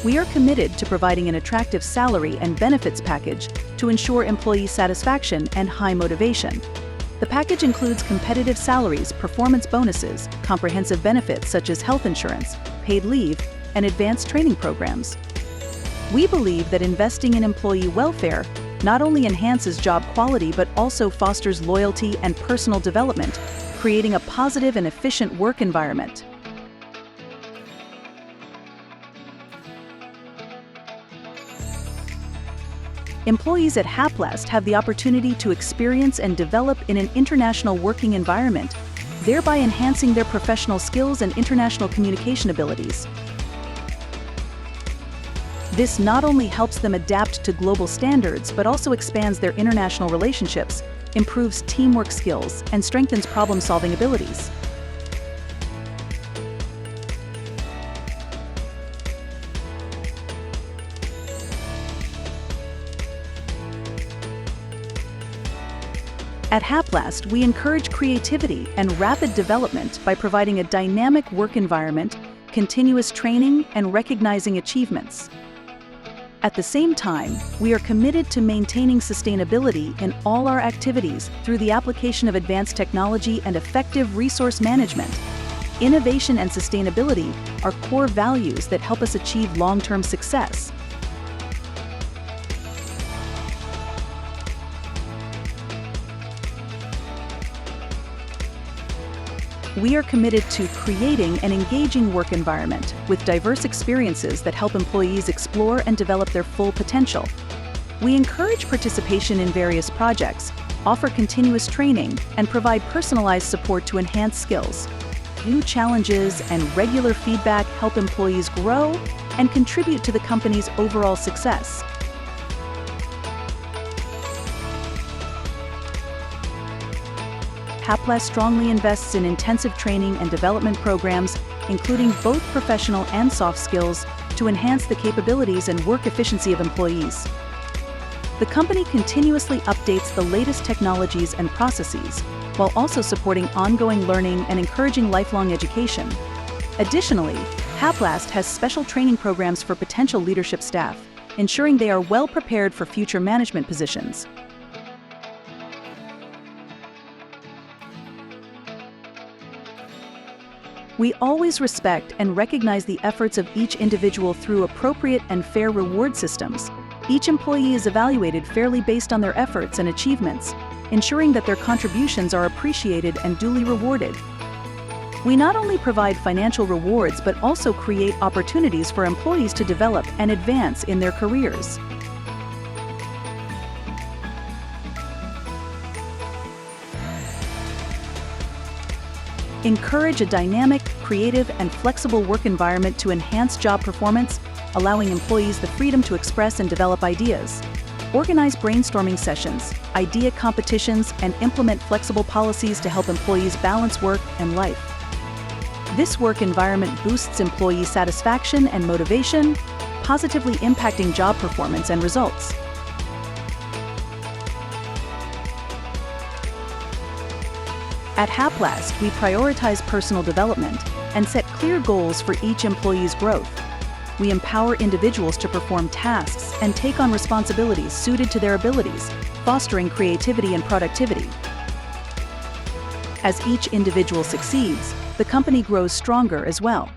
We are committed to providing an attractive salary and benefits package to ensure employee satisfaction and high motivation. The package includes competitive salaries, performance bonuses, comprehensive benefits such as health insurance, paid leave, and advanced training programs. We believe that investing in employee welfare not only enhances job quality but also fosters loyalty and personal development, creating a positive and efficient work environment. Employees at Haplast have the opportunity to experience and develop in an international working environment, thereby enhancing their professional skills and international communication abilities. This not only helps them adapt to global standards, but also expands their international relationships, improves teamwork skills, and strengthens problem-solving abilities. At Haplast, we encourage creativity and rapid development by providing a dynamic work environment, continuous training, and recognizing achievements. At the same time, we are committed to maintaining sustainability in all our activities through the application of advanced technology and effective resource management. Innovation and sustainability are core values that help us achieve long-term success. We are committed to creating an engaging work environment with diverse experiences that help employees explore and develop their full potential. We encourage participation in various projects, offer continuous training, and provide personalized support to enhance skills. New challenges and regular feedback help employees grow and contribute to the company's overall success. Haplast strongly invests in intensive training and development programs, including both professional and soft skills, to enhance the capabilities and work efficiency of employees. The company continuously updates the latest technologies and processes, while also supporting ongoing learning and encouraging lifelong education. Additionally, Haplast has special training programs for potential leadership staff, ensuring they are well prepared for future management positions. We always respect and recognize the efforts of each individual through appropriate and fair reward systems. Each employee is evaluated fairly based on their efforts and achievements, ensuring that their contributions are appreciated and duly rewarded. We not only provide financial rewards but also create opportunities for employees to develop and advance in their careers. Encourage a dynamic, creative, and flexible work environment to enhance job performance, allowing employees the freedom to express and develop ideas. Organize brainstorming sessions, idea competitions, and implement flexible policies to help employees balance work and life. This work environment boosts employee satisfaction and motivation, positively impacting job performance and results. At Haplast, we prioritize personal development and set clear goals for each employee's growth. We empower individuals to perform tasks and take on responsibilities suited to their abilities, fostering creativity and productivity. As each individual succeeds, the company grows stronger as well.